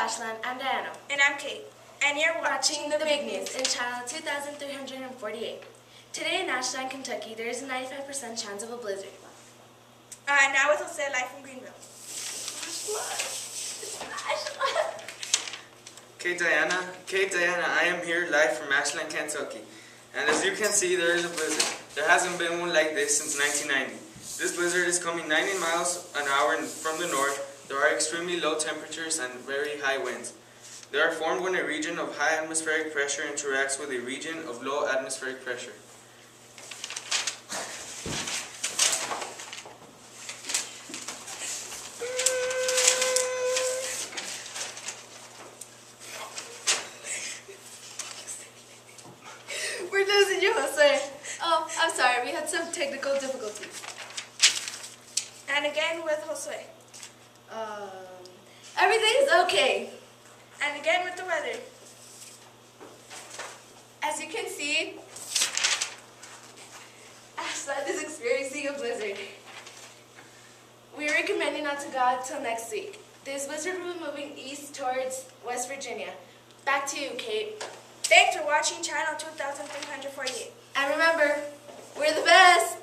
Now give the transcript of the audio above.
Ashland. I'm Diana. And I'm Kate. And you're Watching the big news in channel 2348. Today in Ashland, Kentucky, there is a 95% chance of a blizzard. Now with Jose live from Greenville. Kate Diana, I am here live from Ashland, Kentucky. And as you can see, there is a blizzard. There hasn't been one like this since 1990. This blizzard is coming 90 miles an hour from the north. There are extremely low temperatures and very high winds. They are formed when a region of high atmospheric pressure interacts with a region of low atmospheric pressure. We're losing you, Jose. Oh, I'm sorry. We had some technical difficulties. And again with Jose. Everything's okay. And again with the weather. As you can see, Ashland is experiencing a blizzard. We are recommending not to go out till next week. This blizzard will be moving east towards West Virginia. Back to you, Kate. Thanks for watching channel 2348. And remember, we're the best!